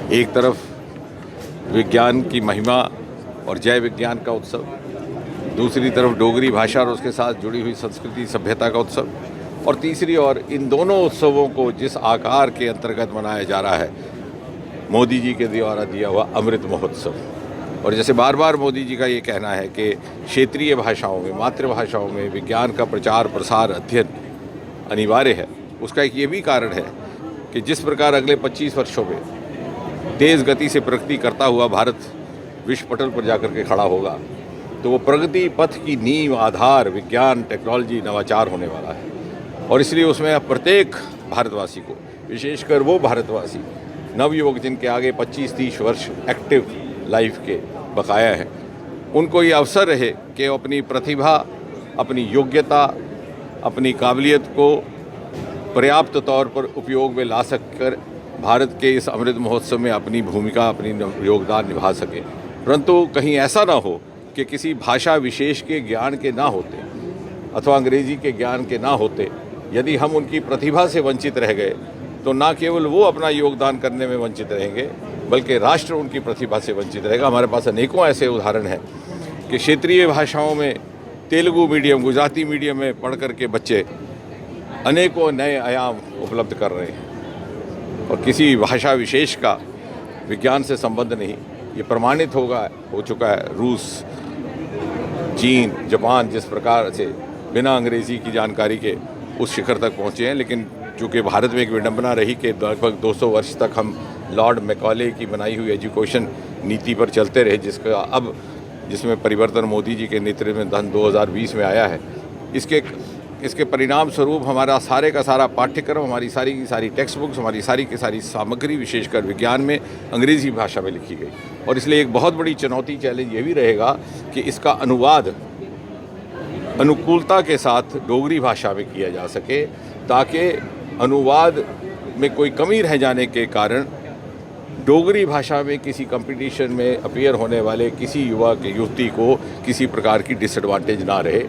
एक तरफ विज्ञान की महिमा और जय विज्ञान का उत्सव, दूसरी तरफ डोगरी भाषा और उसके साथ जुड़ी हुई संस्कृति सभ्यता का उत्सव, और तीसरी ओर इन दोनों उत्सवों को जिस आकार के अंतर्गत मनाया जा रहा है, मोदी जी के द्वारा दिया हुआ अमृत महोत्सव। और जैसे बार बार मोदी जी का ये कहना है कि क्षेत्रीय भाषाओं में, मातृभाषाओं में विज्ञान का प्रचार प्रसार अध्ययन अनिवार्य है, उसका एक ये भी कारण है कि जिस प्रकार अगले 25 वर्षों में तेज़ गति से प्रगति करता हुआ भारत विश्व पटल पर जाकर के खड़ा होगा, तो वो प्रगति पथ की नींव आधार विज्ञान, टेक्नोलॉजी, नवाचार होने वाला है। और इसलिए उसमें प्रत्येक भारतवासी को, विशेषकर वो भारतवासी नवयुवक जिनके आगे 25-30 वर्ष एक्टिव लाइफ के बकाया हैं, उनको ये अवसर रहे कि अपनी प्रतिभा, अपनी योग्यता, अपनी काबिलियत को पर्याप्त तौर पर उपयोग में ला सककर भारत के इस अमृत महोत्सव में अपनी भूमिका, अपनी योगदान निभा सके। परंतु कहीं ऐसा ना हो कि किसी भाषा विशेष के ज्ञान के ना होते अथवा अंग्रेजी के ज्ञान के ना होते यदि हम उनकी प्रतिभा से वंचित रह गए, तो ना केवल वो अपना योगदान करने में वंचित रहेंगे, बल्कि राष्ट्र उनकी प्रतिभा से वंचित रहेगा। हमारे पास अनेकों ऐसे उदाहरण हैं कि क्षेत्रीय भाषाओं में तेलुगु मीडियम, गुजराती मीडियम में पढ़ कर के बच्चे अनेकों नए आयाम उपलब्ध कर रहे हैं और किसी भाषा विशेष का विज्ञान से संबंध नहीं। ये प्रमाणित हो चुका है। रूस, चीन, जापान जिस प्रकार से बिना अंग्रेज़ी की जानकारी के उस शिखर तक पहुँचे हैं, लेकिन चूँकि भारत में एक विडंबना रही कि लगभग 200 वर्ष तक हम लॉर्ड मैकॉले की बनाई हुई एजुकेशन नीति पर चलते रहे, जिसमें परिवर्तन मोदी जी के नेतृत्व में 2020 में आया है। इसके परिणाम स्वरूप हमारा सारे का सारा पाठ्यक्रम, हमारी सारी की सारी टेक्स्ट बुक्स, हमारी सारी की सारी सामग्री विशेषकर विज्ञान में अंग्रेज़ी भाषा में लिखी गई। और इसलिए एक बहुत बड़ी चुनौती, चैलेंज ये भी रहेगा कि इसका अनुवाद अनुकूलता के साथ डोगरी भाषा में किया जा सके, ताकि अनुवाद में कोई कमी रह जाने के कारण डोगरी भाषा में किसी कंपटीशन में अपीयर होने वाले किसी युवा के युवती को किसी प्रकार की डिसएडवांटेज ना रहे।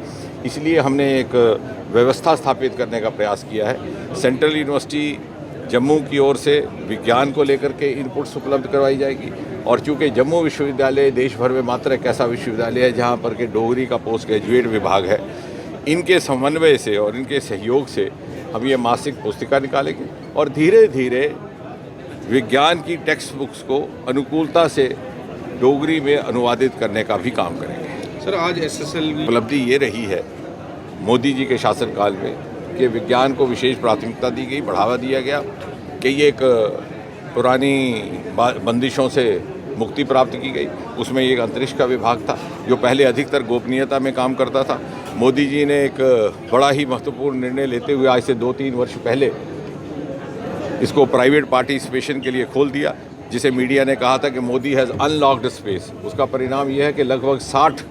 इसलिए हमने एक व्यवस्था स्थापित करने का प्रयास किया है। सेंट्रल यूनिवर्सिटी जम्मू की ओर से विज्ञान को लेकर के इनपुट्स उपलब्ध करवाई जाएगी, और चूँकि जम्मू विश्वविद्यालय देश भर में मात्र एक ऐसा विश्वविद्यालय है जहाँ पर के डोगरी का पोस्ट ग्रेजुएट विभाग है, इनके समन्वय से और इनके सहयोग से हम ये मासिक पुस्तिका निकालेंगे और धीरे धीरे विज्ञान की टेक्स्ट बुक्स को अनुकूलता से डोगरी में अनुवादित करने का भी काम करेंगे। सर, आज SSLV उपलब्धि ये रही है मोदी जी के शासनकाल में कि विज्ञान को विशेष प्राथमिकता दी गई, बढ़ावा दिया गया कि ये एक पुरानी बंदिशों से मुक्ति प्राप्त की गई। उसमें एक अंतरिक्ष का विभाग था जो पहले अधिकतर गोपनीयता में काम करता था। मोदी जी ने एक बड़ा ही महत्वपूर्ण निर्णय लेते हुए आज से 2-3 वर्ष पहले इसको प्राइवेट पार्टिसिपेशन के लिए खोल दिया, जिसे मीडिया ने कहा था कि मोदी हैज़ अनलॉक्ड स्पेस। उसका परिणाम यह है कि लगभग 60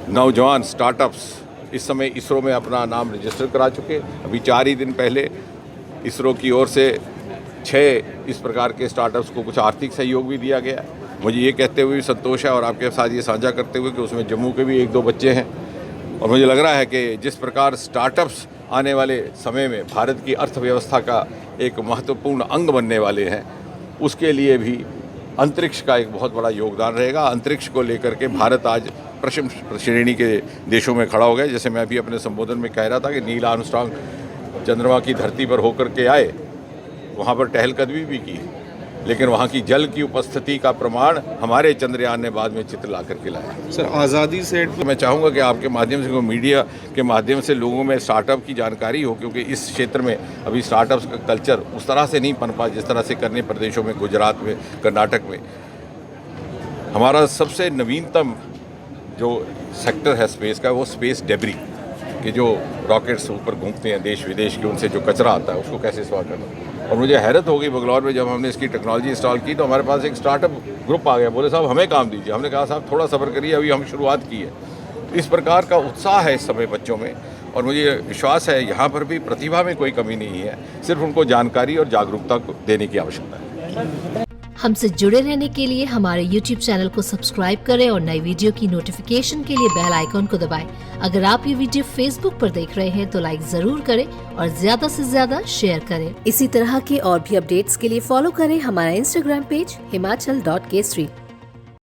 नौजवान स्टार्टअप्स इस समय इसरो में अपना नाम रजिस्टर करा चुके। अभी 4 ही दिन पहले इसरो की ओर से 6 इस प्रकार के स्टार्टअप्स को कुछ आर्थिक सहयोग भी दिया गया। मुझे ये कहते हुए भी संतोष है और आपके साथ ये साझा करते हुए कि उसमें जम्मू के भी 1-2 बच्चे हैं, और मुझे लग रहा है कि जिस प्रकार स्टार्टअप्स आने वाले समय में भारत की अर्थव्यवस्था का एक महत्वपूर्ण अंग बनने वाले हैं, उसके लिए भी अंतरिक्ष का एक बहुत बड़ा योगदान रहेगा। अंतरिक्ष को लेकर के भारत आज प्रथम श्रेणी के देशों में खड़ा हो गया। जैसे मैं अभी अपने संबोधन में कह रहा था कि नील आर्मस्ट्रांग चंद्रमा की धरती पर होकर के आए, वहाँ पर टहलकदमी भी की, लेकिन वहाँ की जल की उपस्थिति का प्रमाण हमारे चंद्रयान ने बाद में चित्र ला करके लाया। सर, आज़ादी से तो मैं चाहूँगा कि आपके माध्यम से, मीडिया के माध्यम से लोगों में स्टार्टअप की जानकारी हो, क्योंकि इस क्षेत्र में अभी स्टार्टअप्स का कल्चर उस तरह से नहीं पनपा जिस तरह से करने प्रदेशों में, गुजरात में, कर्नाटक में। हमारा सबसे नवीनतम जो सेक्टर है स्पेस का, वो स्पेस डेब्री के जो रॉकेट्स ऊपर घूमते हैं देश विदेश के, उनसे जो कचरा आता है उसको कैसे सॉल्व करना। और मुझे हैरत हो गई बंगलौर में जब हमने इसकी टेक्नोलॉजी इंस्टॉल की, तो हमारे पास एक स्टार्टअप ग्रुप आ गया, बोले साहब हमें काम दीजिए। हमने कहा साहब थोड़ा सब्र करिए, अभी हम शुरुआत की है। इस प्रकार का उत्साह है इस समय बच्चों में, और मुझे विश्वास है यहाँ पर भी प्रतिभा में कोई कमी नहीं है, सिर्फ उनको जानकारी और जागरूकता देने की आवश्यकता है। हमसे जुड़े रहने के लिए हमारे YouTube चैनल को सब्सक्राइब करें और नई वीडियो की नोटिफिकेशन के लिए बेल आइकॉन को दबाएं। अगर आप ये वीडियो Facebook पर देख रहे हैं तो लाइक जरूर करें और ज्यादा से ज्यादा शेयर करें। इसी तरह के और भी अपडेट्स के लिए फॉलो करें हमारा Instagram पेज himachal.kesri।